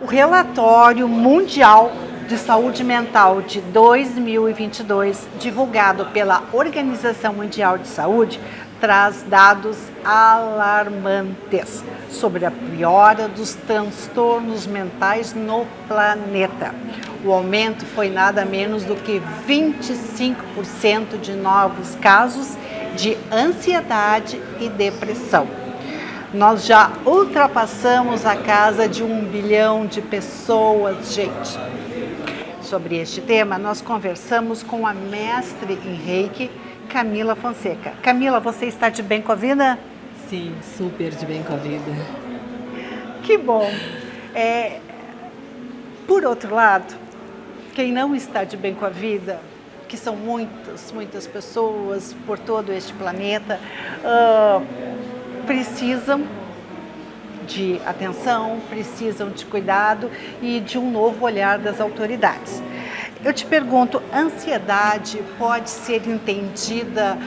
O relatório mundial de saúde mental de 2022, divulgado pela Organização Mundial de Saúde, traz dados alarmantes sobre a piora dos transtornos mentais no planeta. O aumento foi nada menos do que 25% de novos casos de ansiedade e depressão. Nós já ultrapassamos a casa de 1 bilhão de pessoas, gente. Sobre este tema, nós conversamos com a mestre em Reiki, Camila Fonseca. Camila, você está de bem com a vida? Sim, super de bem com a vida. Que bom. Por outro lado, quem não está de bem com a vida, que são muitas pessoas por todo este planeta, precisam de atenção, precisam de cuidado e de um novo olhar das autoridades. Eu te pergunto, ansiedade pode ser entendida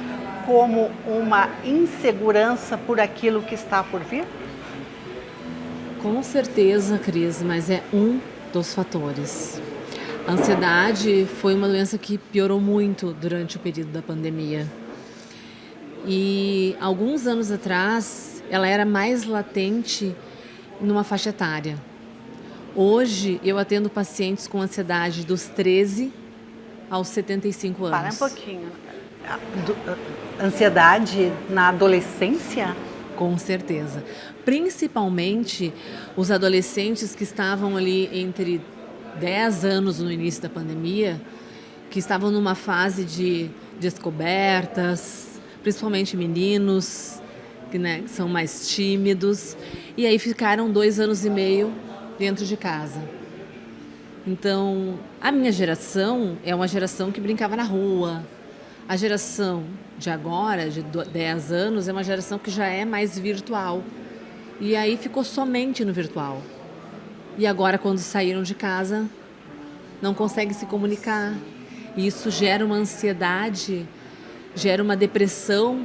como uma insegurança por aquilo que está por vir? Com certeza, Cris, mas é um dos fatores. A ansiedade foi uma doença que piorou muito durante o período da pandemia. E alguns anos atrás, ela era mais latente numa faixa etária. Hoje, eu atendo pacientes com ansiedade dos 13 aos 75 anos. Para um pouquinho. Ansiedade na adolescência? Com certeza. Principalmente os adolescentes que estavam ali entre 10 anos no início da pandemia, que estavam numa fase de descobertas, principalmente meninos, que são mais tímidos, e aí ficaram 2 anos e meio dentro de casa. Então, a minha geração é uma geração que brincava na rua. A geração de agora, de 10 anos, é uma geração que já é mais virtual. E aí ficou somente no virtual. E agora, quando saíram de casa, não conseguem se comunicar. E isso gera uma ansiedade, gera uma depressão,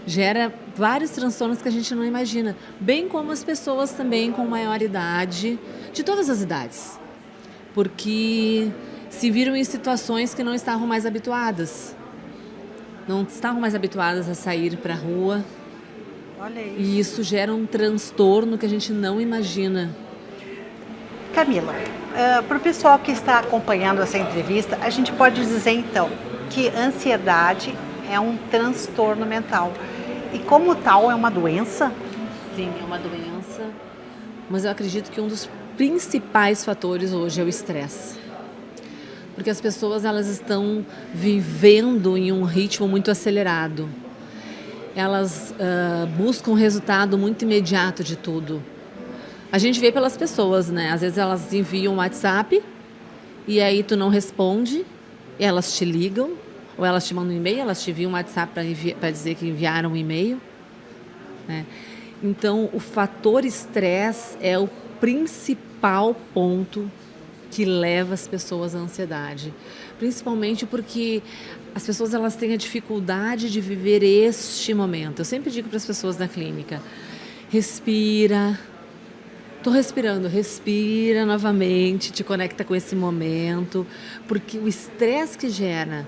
gera vários transtornos que a gente não imagina. Bem como as pessoas também com maior idade, de todas as idades. Porque se viram em situações que não estavam mais habituadas. Não estavam mais habituadas a sair para a rua. Olha isso. E isso gera um transtorno que a gente não imagina. Camila, para o pessoal que está acompanhando essa entrevista, a gente pode dizer então que ansiedade é um transtorno mental. E como tal, é uma doença? Sim, é uma doença. Mas eu acredito que um dos principais fatores hoje é o estresse. Porque as pessoas elas estão vivendo em um ritmo muito acelerado. Elas buscam um resultado muito imediato de tudo. A gente vê pelas pessoas, né? Às vezes elas enviam um WhatsApp e aí tu não responde, elas te ligam, ou elas te mandam um e-mail, elas te enviam um WhatsApp para dizer que enviaram um e-mail. Né? Então, o fator estresse é o principal ponto que leva as pessoas à ansiedade. Principalmente porque as pessoas elas têm a dificuldade de viver este momento. Eu sempre digo para as pessoas na clínica, respira. Estou respirando, respira novamente, te conecta com esse momento, porque o estresse que gera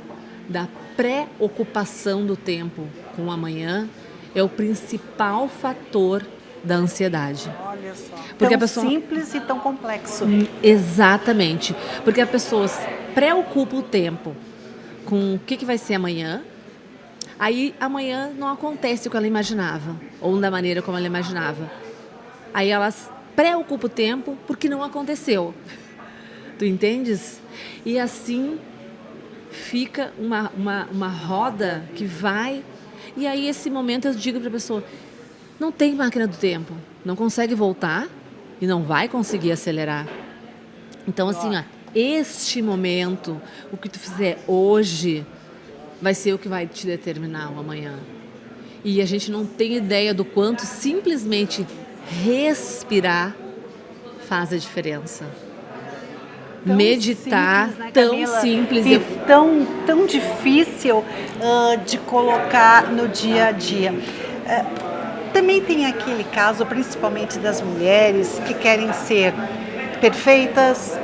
da preocupação do tempo com o amanhã é o principal fator da ansiedade. Olha só, porque tão simples e tão complexo. Exatamente, porque a pessoa preocupa o tempo com o que vai ser amanhã, aí amanhã não acontece o que ela imaginava, ou da maneira como ela imaginava. Aí elas preocupa o tempo porque não aconteceu. Tu entendes? E assim fica uma roda que vai. E aí esse momento eu digo para a pessoa, não tem máquina do tempo, não consegue voltar e não vai conseguir acelerar. Então assim, este momento, o que tu fizer hoje vai ser o que vai te determinar o amanhã. E a gente não tem ideia do quanto simplesmente respirar faz a diferença. Tão Meditar, simples, né, tão Camila? simples. E tão difícil de colocar no dia a dia. Também tem aquele caso, principalmente das mulheres, que querem ser perfeitas,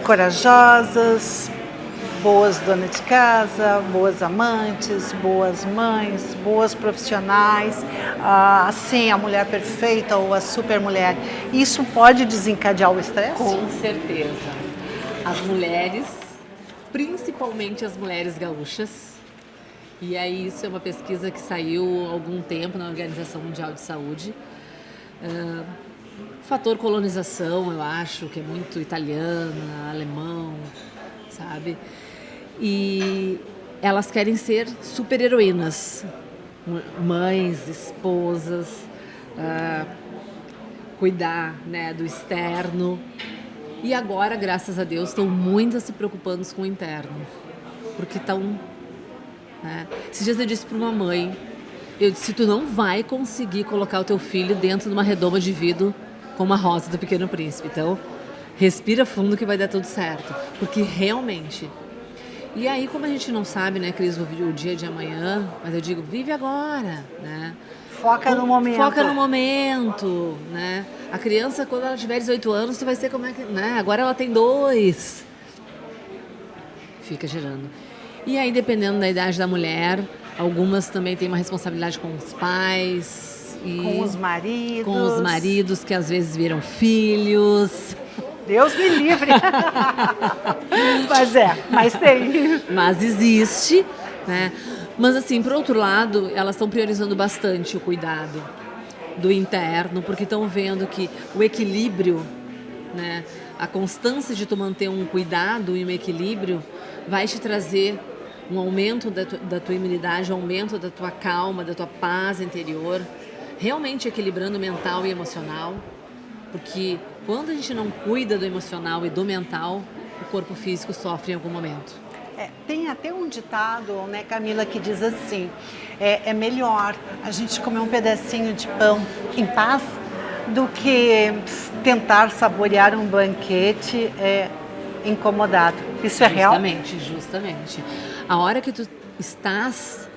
corajosas, boas donas de casa, boas amantes, boas mães, boas profissionais, assim, a mulher perfeita ou a super mulher. Isso pode desencadear o estresse? Com certeza. As mulheres, principalmente as mulheres gaúchas, e aí isso é uma pesquisa que saiu há algum tempo na Organização Mundial de Saúde. Fator colonização, eu acho, que é muito italiana, alemão, sabe? E elas querem ser super-heroínas, mães, esposas, cuidar, né, do externo. E agora, graças a Deus, estão muitas se preocupando com o interno, porque estão... Né? Esses dias eu disse para uma mãe, eu disse, tu não vai conseguir colocar o teu filho dentro de uma redoma de vidro como a Rosa do Pequeno Príncipe. Então, respira fundo que vai dar tudo certo. Porque realmente... E aí, como a gente não sabe, né, Cris, o dia de amanhã, mas eu digo, vive agora, né? Foca no momento. Foca no momento, né? A criança, quando ela tiver 18 anos, tu vai ser como é que... Né? Agora ela tem 2. Fica gerando. E aí, dependendo da idade da mulher, algumas também têm uma responsabilidade com os pais. E com os maridos. Com os maridos, que às vezes viram filhos. Deus me livre. Mas tem. Mas existe, né? Mas assim, por outro lado, elas estão priorizando bastante o cuidado do interno, porque estão vendo que o equilíbrio, né? A constância de tu manter um cuidado e um equilíbrio vai te trazer um aumento da tua imunidade, um aumento da tua calma, da tua paz interior, realmente equilibrando o mental e emocional, porque quando a gente não cuida do emocional e do mental, o corpo físico sofre em algum momento. Tem até um ditado, né, Camila, que diz assim, é melhor a gente comer um pedacinho de pão em paz do que tentar saborear um banquete incomodado. Isso é real? Justamente. A hora que tu estás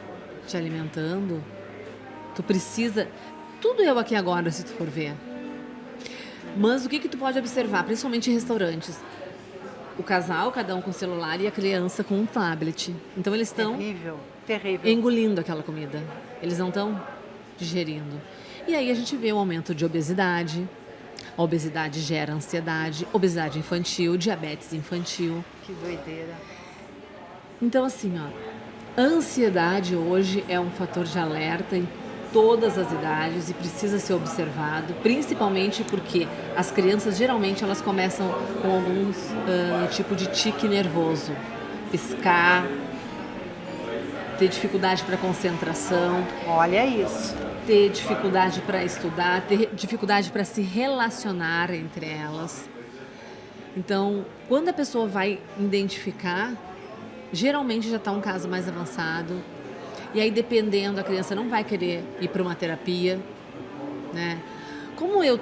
te alimentando, tu precisa... Tudo é o aqui e agora, se tu for ver. Mas o que tu pode observar, principalmente em restaurantes? O casal, cada um com o celular, e a criança com um tablet. Então eles estão terrível, engolindo aquela comida. Eles não estão digerindo. E aí a gente vê o aumento de obesidade. A obesidade gera ansiedade, obesidade infantil, diabetes infantil. Que doideira. Então assim, ó, a ansiedade hoje é um fator de alerta em todas as idades e precisa ser observado, principalmente porque as crianças geralmente elas começam com algum tipo de tique nervoso, piscar, ter dificuldade para concentração. Olha isso. Ter dificuldade para estudar, ter dificuldade para se relacionar entre elas. Então, quando a pessoa vai identificar, geralmente já está um caso mais avançado. E aí, dependendo, a criança não vai querer ir para uma terapia, né? Como eu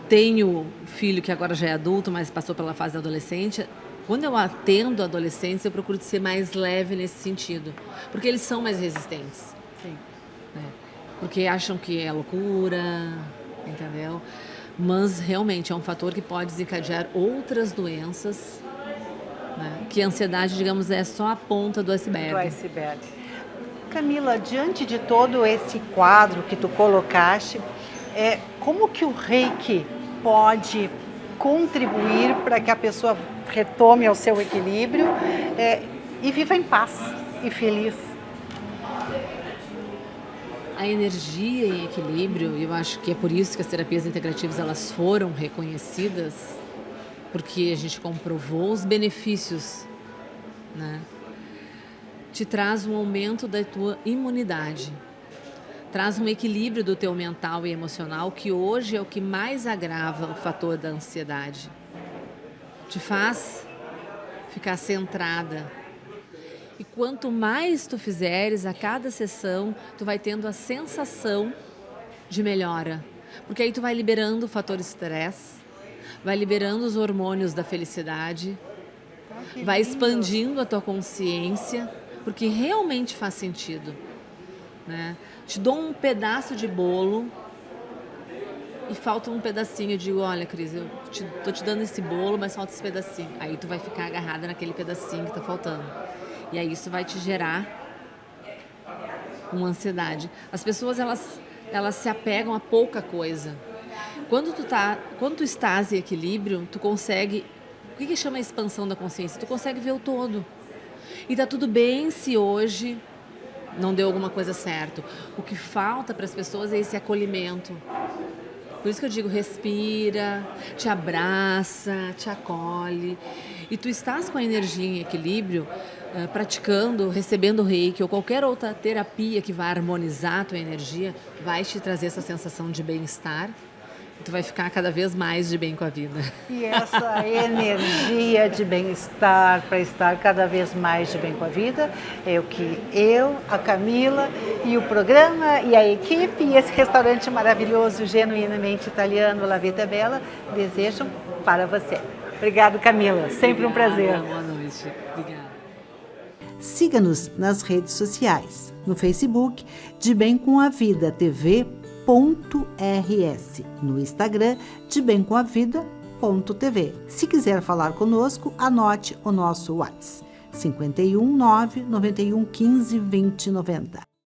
tenho filho que agora já é adulto, mas passou pela fase adolescente, quando eu atendo adolescentes, eu procuro ser mais leve nesse sentido, porque eles são mais resistentes. Sim. Né? Porque acham que é loucura, entendeu? Mas realmente é um fator que pode desencadear outras doenças, né? Que a ansiedade, digamos, é só a ponta do iceberg. Camila, diante de todo esse quadro que tu colocaste, como que o Reiki pode contribuir para que a pessoa retome ao seu equilíbrio e viva em paz e feliz? A energia em equilíbrio, eu acho que é por isso que as terapias integrativas elas foram reconhecidas, porque a gente comprovou os benefícios, né? Te traz um aumento da tua imunidade, traz um equilíbrio do teu mental e emocional, que hoje é o que mais agrava o fator da ansiedade. Te faz ficar centrada. E quanto mais tu fizeres a cada sessão, tu vai tendo a sensação de melhora. Porque aí tu vai liberando o fator estresse, vai liberando os hormônios da felicidade, vai expandindo a tua consciência, porque realmente faz sentido, né? Te dou um pedaço de bolo e falta um pedacinho. Eu digo, olha, Cris, tô te dando esse bolo, mas falta esse pedacinho. Aí tu vai ficar agarrada naquele pedacinho que tá faltando. E aí isso vai te gerar uma ansiedade. As pessoas, elas se apegam a pouca coisa. Quando tu estás em equilíbrio, tu consegue... O que chama a expansão da consciência? Tu consegue ver o todo. E tá tudo bem se hoje não deu alguma coisa certo. O que falta para as pessoas é esse acolhimento. Por isso que eu digo, respira, te abraça, te acolhe. E tu estás com a energia em equilíbrio, praticando, recebendo reiki ou qualquer outra terapia que vai harmonizar a tua energia, vai te trazer essa sensação de bem-estar. E tu vai ficar cada vez mais de bem com a vida. E essa energia de bem-estar, para estar cada vez mais de bem com a vida, é o que eu, a Camila e o programa e a equipe e esse restaurante maravilhoso, genuinamente italiano, La Vita Bella, desejam para você. Obrigado, Camila. Sempre um prazer. Boa noite. Obrigada. Siga-nos nas redes sociais. No Facebook, De Bem com a Vida TV. .rs, no Instagram de Bem com a Vida.tv. Se quiser falar conosco, anote o nosso WhatsApp 519 91 15 20 90.